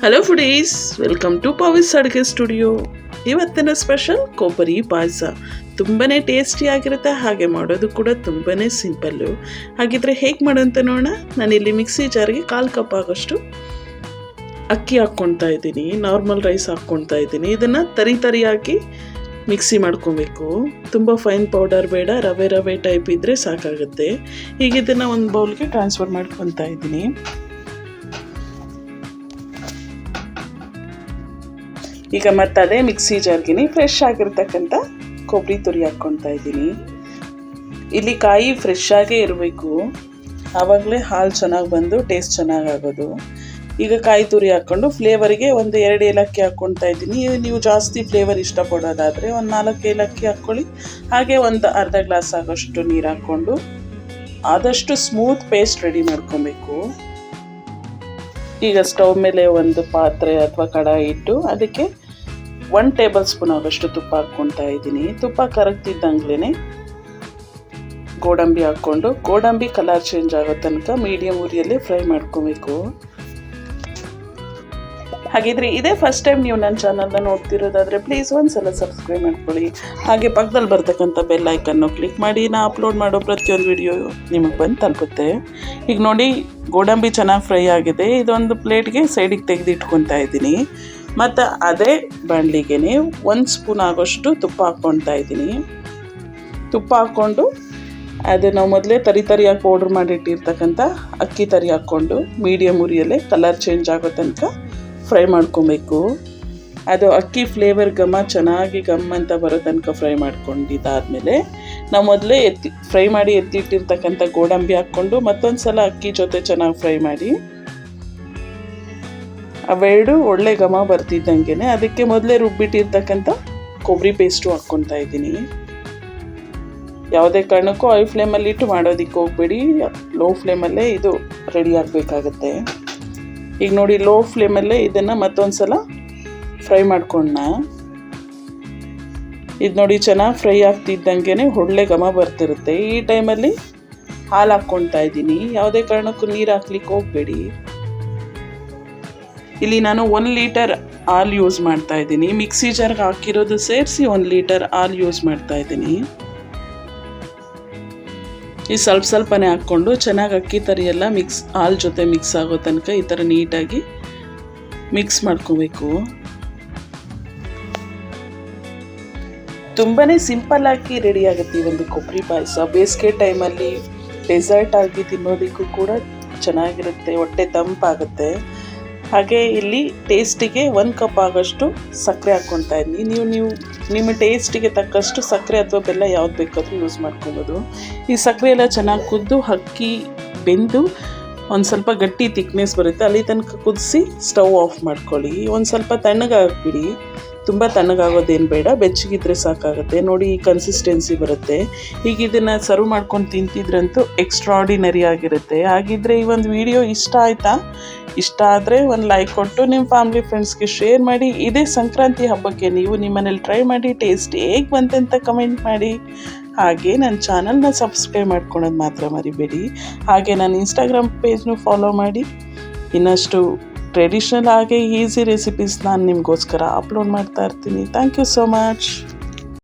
Hello foodies, welcome to ಪವಿಸ್ ಅಡುಗೆ studio. ಇವತ್ತಿನ special ಕೊಬ್ಬರಿ ಪಾಯಸ. ತುಂಬಾ ಟೇಸ್ಟಿಯಾಗಿರುತ್ತೆ, ಹಾಗೆ ಮಾಡೋದು ಕೂಡ ತುಂಬಾ ಸಿಂಪಲ್ಲು. ಹಾಗಿದ್ರೆ ಹೇಗೆ ಮಾಡೋಂತ ನೋಡೋಣ. ನಾನಿಲ್ಲಿ ಮಿಕ್ಸಿ ಜಾರ್ಗೆ 1/4 ಕಪ್ ಆಗೋಷ್ಟು ಅಕ್ಕಿ ಹಾಕ್ಕೊಳ್ತಾ ಇದ್ದೀನಿ, ನಾರ್ಮಲ್ ರೈಸ್ ಹಾಕ್ಕೊಳ್ತಾ ಇದ್ದೀನಿ. ಇದನ್ನು ತರಿಯಾಗಿ ಮಿಕ್ಸಿ ಮಾಡ್ಕೊಬೇಕು. ತುಂಬ ಫೈನ್ ಪೌಡರ್ ಬೇಡ, ರವೆ ಟೈಪ್ ಇದ್ದರೆ ಸಾಕಾಗುತ್ತೆ. ಈಗ ಇದನ್ನು ಒಂದು ಬೌಲ್ಗೆ ಟ್ರಾನ್ಸ್ಫರ್ ಮಾಡ್ಕೊತಾ ಇದ್ದೀನಿ. ಈಗ ಮತ್ತೆ ಅದೇ ಮಿಕ್ಸಿ ಜಾರ್ಗಿನಿ ಫ್ರೆಶ್ ಆಗಿರ್ತಕ್ಕಂಥ ಕೊಬ್ಬರಿ ತುರಿ ಹಾಕ್ಕೊತಾ ಇದ್ದೀನಿ. ಇಲ್ಲಿ ಕಾಯಿ ಫ್ರೆಶ್ ಆಗೇ ಇರಬೇಕು, ಆವಾಗಲೇ ಹಾಲು ಚೆನ್ನಾಗಿ ಬಂದು ಟೇಸ್ಟ್ ಚೆನ್ನಾಗಾಗೋದು. ಈಗ ಕಾಯಿ ತುರಿ ಹಾಕ್ಕೊಂಡು ಫ್ಲೇವರ್ಗೆ 1-2 ಏಲಕ್ಕಿ ಹಾಕ್ಕೊತಾ ಇದ್ದೀನಿ. ನೀವು ಜಾಸ್ತಿ ಫ್ಲೇವರ್ ಇಷ್ಟಪಡೋದಾದರೆ 4 ಏಲಕ್ಕಿ ಹಾಕ್ಕೊಳ್ಳಿ. ಹಾಗೆ ಒಂದು ಅರ್ಧ ಗ್ಲಾಸ್ ಆಗೋಷ್ಟು ನೀರು ಹಾಕ್ಕೊಂಡು ಆದಷ್ಟು ಸ್ಮೂತ್ ಪೇಸ್ಟ್ ರೆಡಿ ಮಾಡ್ಕೊಬೇಕು. ಈಗ ಸ್ಟವ್ ಮೇಲೆ ಒಂದು ಪಾತ್ರೆ ಅಥವಾ ಕಡಾಯಿ ಇಟ್ಟು ಅದಕ್ಕೆ 1 ಟೇಬಲ್ ಸ್ಪೂನ್ ಆಗೋಷ್ಟು ತುಪ್ಪ ಹಾಕ್ಕೊತಾ ಇದ್ದೀನಿ. ತುಪ್ಪ ಕರಗ್ತಿದ್ದಂಗ್ಲೇ ಗೋಡಂಬಿ ಹಾಕ್ಕೊಂಡು ಗೋಡಂಬಿ ಕಲರ್ ಚೇಂಜ್ ಆಗೋ ತನಕ ಮೀಡಿಯಮ್ ಉರಿಯಲ್ಲಿ ಫ್ರೈ ಮಾಡ್ಕೊಬೇಕು. ಹಾಗಿದ್ರೆ ಇದೇ ಫಸ್ಟ್ ಟೈಮ್ ನೀವು ನನ್ನ ಚಾನಲ್ನ ನೋಡ್ತಿರೋದಾದರೆ ಪ್ಲೀಸ್ ಒಂದ್ಸಲ ಸಬ್ಸ್ಕ್ರೈಬ್ ಮಾಡ್ಕೊಳ್ಳಿ. ಹಾಗೆ ಪಕ್ಕದಲ್ಲಿ ಬರ್ತಕ್ಕಂಥ ಬೆಲ್ ಐಕನ್ನು ಕ್ಲಿಕ್ ಮಾಡಿ. ನಾ ಅಪ್ಲೋಡ್ ಮಾಡೋ ಪ್ರತಿಯೊಂದು ವಿಡಿಯೋ ನಿಮಗೆ ಬಂದು ತಲುಪುತ್ತೆ. ಈಗ ನೋಡಿ, ಗೋಡಂಬಿ ಚೆನ್ನಾಗಿ ಫ್ರೈ ಆಗಿದೆ. ಇದೊಂದು ಪ್ಲೇಟ್ಗೆ ಸೈಡಿಗೆ ತೆಗೆದು ಇಟ್ಕೊತಾ ಇದ್ದೀನಿ. ಮತ್ತು ಅದೇ ಬಾಣಲಿಗೆ 1 ಸ್ಪೂನ್ ಆಗೋಷ್ಟು ತುಪ್ಪ ಹಾಕ್ಕೊತಾ ಇದ್ದೀನಿ. ತುಪ್ಪ ಹಾಕ್ಕೊಂಡು ಅದು ನಾವು ಮೊದಲೇ ತರಿಯಾಗಿ ಪೌಡ್ರ್ ಮಾಡಿಟ್ಟಿರ್ತಕ್ಕಂಥ ಅಕ್ಕಿ ತರಿ ಹಾಕ್ಕೊಂಡು ಮೀಡಿಯಮ್ ಉರಿಯಲ್ಲೇ ಕಲರ್ ಚೇಂಜ್ ಆಗೋ ತನಕ ಫ್ರೈ ಮಾಡ್ಕೊಬೇಕು. ಅದು ಅಕ್ಕಿ ಫ್ಲೇವರ್ ಚೆನ್ನಾಗಿ ಅಂತ ಬರೋ ತನಕ ಫ್ರೈ ಮಾಡ್ಕೊಂಡಿದ್ದಾದಮೇಲೆ ನಾವು ಮೊದಲೇ ಫ್ರೈ ಮಾಡಿ ಎತ್ತಿಟ್ಟಿರ್ತಕ್ಕಂಥ ಗೋಡಂಬಿ ಹಾಕ್ಕೊಂಡು ಮತ್ತೊಂದು ಸಲ ಅಕ್ಕಿ ಜೊತೆ ಚೆನ್ನಾಗಿ ಫ್ರೈ ಮಾಡಿ ಅವೆರಡು ಒಳ್ಳೆ ಬರ್ತಿದ್ದಂಗೆ ಅದಕ್ಕೆ ಮೊದಲೇ ರುಬ್ಬಿಟ್ಟಿರ್ತಕ್ಕಂಥ ಕೊಬ್ಬರಿ ಪೇಸ್ಟು ಹಾಕ್ಕೊತಾ ಇದ್ದೀನಿ. ಯಾವುದೇ ಕಾರಣಕ್ಕೂ ಹೈ ಫ್ಲೇಮಲ್ಲಿ ಇಟ್ಟು ಮಾಡೋದಕ್ಕೆ ಹೋಗಬೇಡಿ, ಲೋ ಫ್ಲೇಮಲ್ಲೇ ಇದು ರೆಡಿ ಆಗಬೇಕಾಗತ್ತೆ. ಈಗ ನೋಡಿ, ಲೋ ಫ್ಲೇಮಲ್ಲೇ ಇದನ್ನು ಮತ್ತೊಂದು ಸಲ ಫ್ರೈ ಮಾಡ್ಕೊಂಡ. ಇದು ನೋಡಿ ಚೆನ್ನಾಗಿ ಫ್ರೈ ಆಗ್ತಿದ್ದಂಗೆ ಒಳ್ಳೆ ಬರ್ತಿರುತ್ತೆ. ಈ ಟೈಮಲ್ಲಿ ಹಾಲು ಹಾಕ್ಕೊತಾ ಇದ್ದೀನಿ. ಯಾವುದೇ ಕಾರಣಕ್ಕೂ ನೀರು ಹಾಕ್ಲಿಕ್ಕೆ ಹೋಗಬೇಡಿ. ಇಲ್ಲಿ ನಾನು 1 ಲೀಟರ್ ಹಾಲು ಯೂಸ್ ಮಾಡ್ತಾ ಇದ್ದೀನಿ. ಮಿಕ್ಸಿ ಜಾರ್ಗೆ ಹಾಕಿರೋದು ಸೇರಿಸಿ 1 ಲೀಟರ್ ಹಾಲು ಯೂಸ್ ಮಾಡ್ತಾ ಇದ್ದೀನಿ. ಈ ಸ್ವಲ್ಪನೇ ಹಾಕ್ಕೊಂಡು ಚೆನ್ನಾಗಿ ಅಕ್ಕಿ ತರಿ ಎಲ್ಲ ಹಾಲು ಜೊತೆ ಮಿಕ್ಸ್ ಆಗೋ ತನಕ ಈ ಥರ ನೀಟಾಗಿ ಮಿಕ್ಸ್ ಮಾಡ್ಕೋಬೇಕು. ತುಂಬಾ ಸಿಂಪಲ್ಲಾಗಿ ರೆಡಿ ಆಗುತ್ತೆ ಈ ಒಂದು ಕೊಬ್ಬರಿ ಪಾಯಸ. ಬೇಸಿಗೆ ಟೈಮಲ್ಲಿ ಡೆಸರ್ಟ್ ಆಗಿ ತಿನ್ನೋದಕ್ಕೂ ಕೂಡ ಚೆನ್ನಾಗಿರುತ್ತೆ, ಹೊಟ್ಟೆ ತಂಪಾಗುತ್ತೆ. ಹಾಗೆ ಇಲ್ಲಿ ಟೇಸ್ಟಿಗೆ 1 ಕಪ್ ಆಗೋಷ್ಟು ಸಕ್ಕರೆ ಹಾಕ್ಕೊತಾ ಇದ್ದೀನಿ. ನೀವು ನಿಮ್ಮ ಟೇಸ್ಟಿಗೆ ತಕ್ಕಷ್ಟು ಸಕ್ಕರೆ ಅಥವಾ ಬೆಲ್ಲ ಯಾವ್ದು ಬೇಕಾದರೂ ಯೂಸ್ ಮಾಡ್ಕೊಬೋದು. ಈ ಸಕ್ಕರೆ ಎಲ್ಲ ಚೆನ್ನಾಗಿ ಕುದ್ದು ಅಕ್ಕಿ ಬೆಂದು ಒಂದು ಸ್ವಲ್ಪ ಗಟ್ಟಿ ತಿಕ್ನೆಸ್ ಬರುತ್ತೆ, ಅಲ್ಲಿ ತನಕ ಕುದಿಸಿ ಸ್ಟವ್ ಆಫ್ ಮಾಡ್ಕೊಳ್ಳಿ. ಒಂದು ಸ್ವಲ್ಪ ತಣ್ಣಗಾಗ್ಬಿಡಿ. ತುಂಬ ತಣ್ಣಗಾಗೋದೇನು ಬೇಡ, ಬೆಚ್ಚಗಿದ್ರೆ ಸಾಕಾಗುತ್ತೆ. ನೋಡಿ, ಈ ಕನ್ಸಿಸ್ಟೆನ್ಸಿ ಬರುತ್ತೆ. ಈಗ ಇದನ್ನು ಸರ್ವ್ ಮಾಡ್ಕೊಂಡು ತಿಂತಿದ್ರಂತೂ ಎಕ್ಸ್ಟ್ರಾಡಿನರಿ ಆಗಿರುತ್ತೆ. ಹಾಗಿದ್ರೆ ಈ ಒಂದು ವಿಡಿಯೋ ಇಷ್ಟ ಆಯಿತಾ? ಇಷ್ಟ ಆದರೆ ಒಂದು ಲೈಕ್ ಕೊಟ್ಟು ನಿಮ್ಮ ಫ್ಯಾಮಿಲಿ ಫ್ರೆಂಡ್ಸ್ಗೆ ಶೇರ್ ಮಾಡಿ. ಇದೇ ಸಂಕ್ರಾಂತಿ ಹಬ್ಬಕ್ಕೆ ನೀವು ನಿಮ್ಮನೇಲಿ ಟ್ರೈ ಮಾಡಿ, ಟೇಸ್ಟ್ ಹೇಗೆ ಬಂತಂತ ಕಮೆಂಟ್ ಮಾಡಿ. ಹಾಗೆ ನನ್ನ ಚಾನಲ್ನ ಸಬ್ಸ್ಕ್ರೈಬ್ ಮಾಡ್ಕೊಳೋದು ಮಾತ್ರ ಮರಿಬೇಡಿ. ಹಾಗೆ ನನ್ನ ಇನ್ಸ್ಟಾಗ್ರಾಮ್ ಪೇಜ್ನು ಫಾಲೋ ಮಾಡಿ. ಇನ್ನಷ್ಟು ಟ್ರೆಡಿಷ್ನಲ್ ಹಾಗೆ ಈಸಿ ರೆಸಿಪೀಸ್ ನಾನು ನಿಮಗೋಸ್ಕರ ಅಪ್ಲೋಡ್ ಮಾಡ್ತಾ ಇರ್ತೀನಿ. Thank you so much.